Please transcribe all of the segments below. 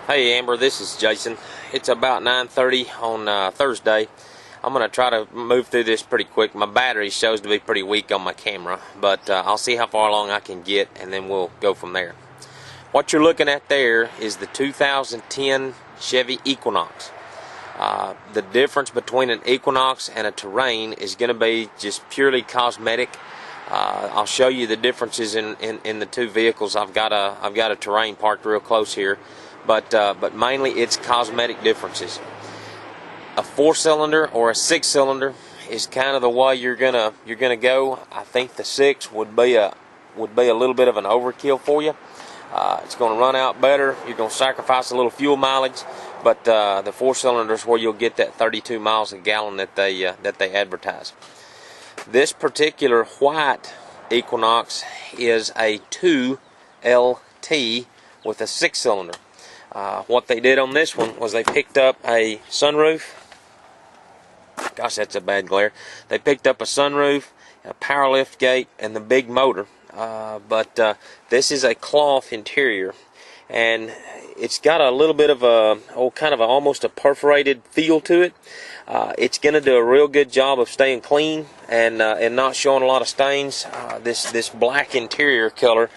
Hey Amber, this is Jason. It's about 9:30 on Thursday. I'm going to try to move through this pretty quick. My battery shows to be pretty weak on my camera, but I'll see how far along I can get, and then we'll go from there. What you're looking at there is the 2010 Chevy Equinox. The difference between an Equinox and a Terrain is going to be just purely cosmetic. I'll show you the differences in the two vehicles. I've got a Terrain parked real close here, but mainly it's cosmetic differences. A 4-cylinder or a 6-cylinder is kind of the way you're gonna go. I think the 6 would be a little bit of an overkill for you. It's going to run out better. You're going to sacrifice a little fuel mileage, but the 4-cylinder is where you'll get that 32 miles a gallon that they advertise. This particular white Equinox is a 2LT with a 6-cylinder. What they did on this one was they picked up a sunroof. Gosh, that's a bad glare. They picked up a sunroof, a power lift gate, and the big motor. But this is a cloth interior, and it's got a little bit of almost a perforated feel to it. It's going to do a real good job of staying clean and not showing a lot of stains. This black interior color,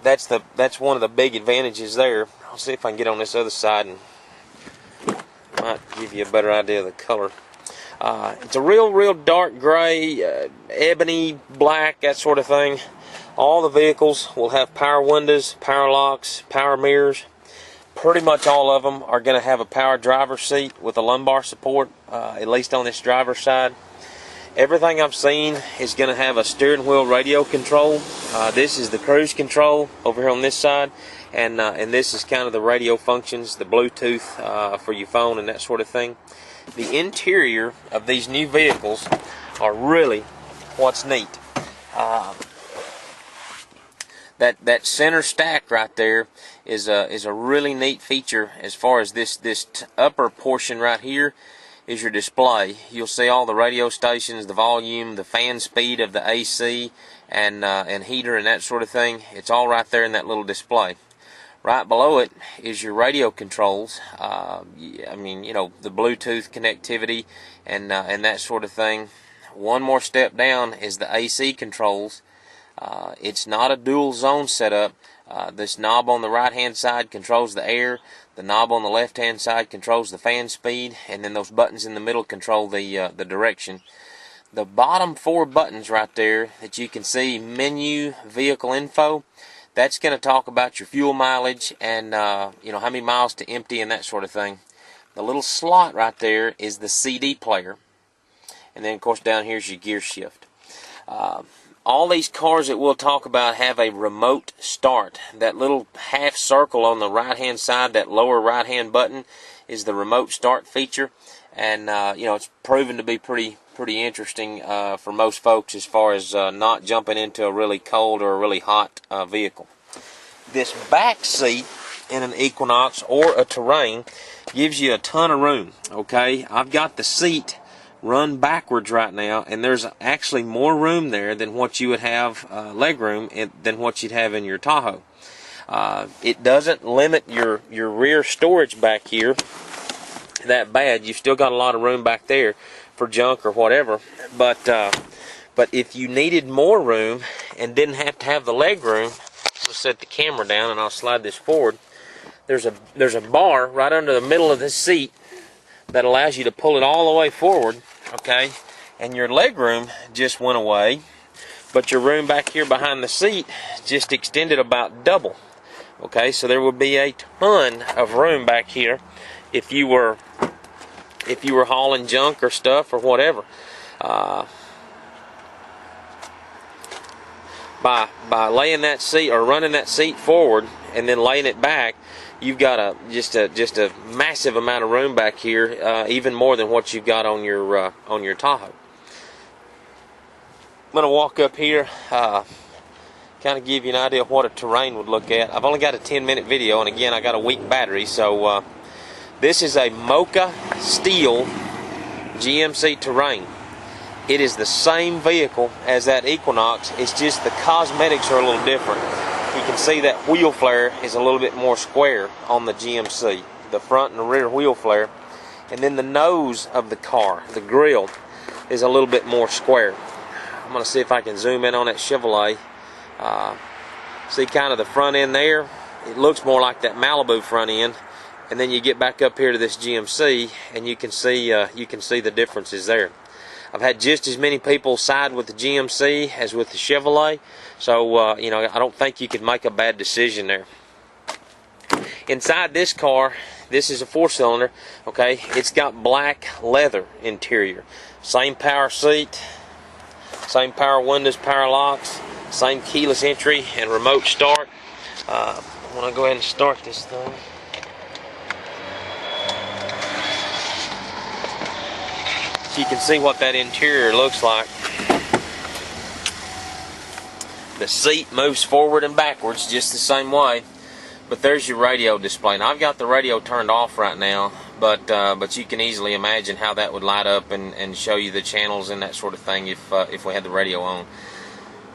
that's one of the big advantages there. I'll see if I can get on this other side and might give you a better idea of the color. It's a real dark gray, ebony, black, that sort of thing. All the vehicles will have power windows, power locks, power mirrors. Pretty much all of them are going to have a power driver's seat with a lumbar support, at least on this driver's side. Everything I've seen is going to have a steering wheel radio control. This is the cruise control over here on this side, and this is kind of the radio functions, the Bluetooth for your phone and that sort of thing. The interior of these new vehicles are really what's neat. That center stack right there is a really neat feature. As far as this upper portion right here is your display. You'll see all the radio stations, the volume, the fan speed of the AC, and heater and that sort of thing. It's all right there in that little display. Right below it is your radio controls. I mean, you know, the Bluetooth connectivity and that sort of thing. One more step down is the AC controls. It's not a dual zone setup. This knob on the right hand side controls the air. The knob on the left hand side controls the fan speed, and then those buttons in the middle control the direction. The bottom 4 buttons right there that you can see, menu, vehicle info, that's going to talk about your fuel mileage and you know, how many miles to empty and that sort of thing. The little slot right there is the CD player, and then of course down here is your gear shift. All these cars that we'll talk about have a remote start. That little half circle on the right hand side, that lower right hand button, is the remote start feature, and you know, it's proven to be pretty interesting for most folks as far as not jumping into a really cold or a really hot vehicle. This back seat in an Equinox or a Terrain gives you a ton of room. Okay, I've got the seat run backwards right now, and there's actually more room there than what you would have leg room than what you'd have in your Tahoe. It doesn't limit your rear storage back here that bad. You've still got a lot of room back there for junk or whatever, but if you needed more room and didn't have to have the leg room, let's set the camera down and I'll slide this forward. There's a bar right under the middle of this seat that allows you to pull it all the way forward, okay? And your leg room just went away, but your room back here behind the seat just extended about double. Okay, so there would be a ton of room back here if you were hauling junk or stuff or whatever. By laying that seat or running that seat forward and then laying it back, you've got just a massive amount of room back here, even more than what you've got on your Tahoe. I'm gonna walk up here, kind of give you an idea of what a Terrain would look at. I've only got a 10-minute video, and again, I got a weak battery, so this is a Mocha Steel GMC Terrain. It is the same vehicle as that Equinox. It's just the cosmetics are a little different. you can see that wheel flare is a little bit more square on the GMC. The front and the rear wheel flare. And then the nose of the car, the grille, is a little bit more square. I'm going to see if I can zoom in on that Chevrolet. See kind of the front end there. It looks more like that Malibu front end. And then you get back up here to this GMC, and you can see the differences there. I've had just as many people side with the GMC as with the Chevrolet, so you know, I don't think you could make a bad decision there. Inside this car, this is a 4-cylinder. Okay, it's got black leather interior. Same power seat, same power windows, power locks, same keyless entry and remote start. I want to go ahead and start this thing. So you can see what that interior looks like. The seat moves forward and backwards just the same way. But there's your radio display. Now I've got the radio turned off right now, but you can easily imagine how that would light up and show you the channels and that sort of thing if we had the radio on.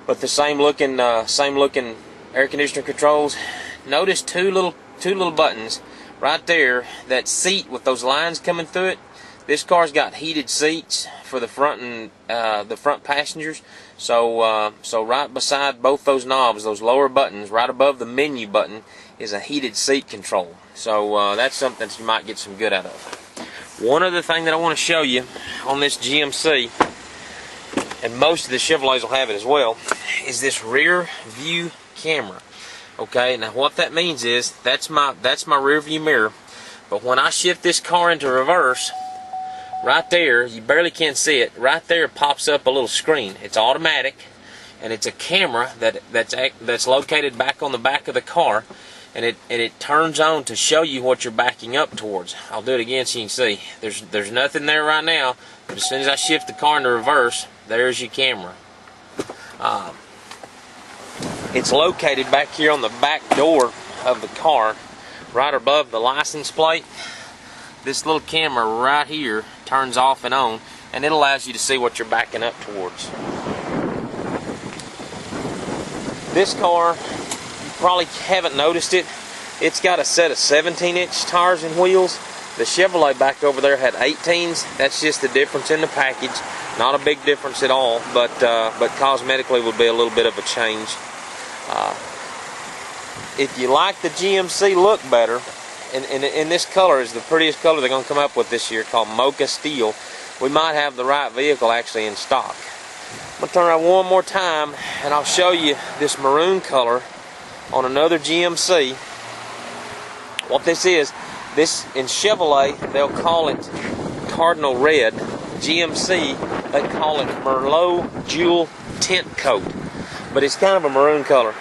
But the same looking air conditioner controls. Notice two little buttons right there. That seat with those lines coming through it. This car's got heated seats for the front and the front passengers. So right beside both those knobs, those lower buttons, right above the menu button, is a heated seat control. So that's something that you might get some good out of. One other thing that I want to show you on this GMC, and most of the Chevrolets will have it as well, is this rear view camera. Okay, now what that means is that's my rear view mirror. But when I shift this car into reverse, right there, you barely can see it, right there pops up a little screen. It's automatic, and it's a camera that's located back on the back of the car, and it turns on to show you what you're backing up towards. I'll do it again so you can see. There's nothing there right now, but as soon as I shift the car into reverse, there's your camera. It's located back here on the back door of the car, right above the license plate. This little camera right here turns off and on, and it allows you to see what you're backing up towards. This car, you probably haven't noticed it, it's got a set of 17-inch tires and wheels. The Chevrolet back over there had 18s. That's just the difference in the package. Not a big difference at all, but cosmetically would be a little bit of a change. If you like the GMC look better, and this color is the prettiest color they're going to come up with this year, called Mocha Steel, we might have the right vehicle actually in stock. I'm going to turn around one more time, and I'll show you this maroon color on another GMC. What this is, this in Chevrolet, they'll call it Cardinal Red. GMC, they call it Merlot Jewel Tint Coat. But it's kind of a maroon color.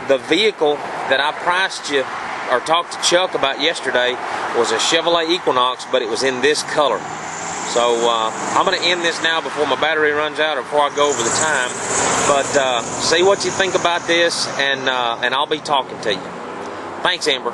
The vehicle that I priced you or talked to Chuck about yesterday was a Chevrolet Equinox, but it was in this color. So I'm going to end this now before my battery runs out or before I go over the time. But see what you think about this, and I'll be talking to you. Thanks, Amber.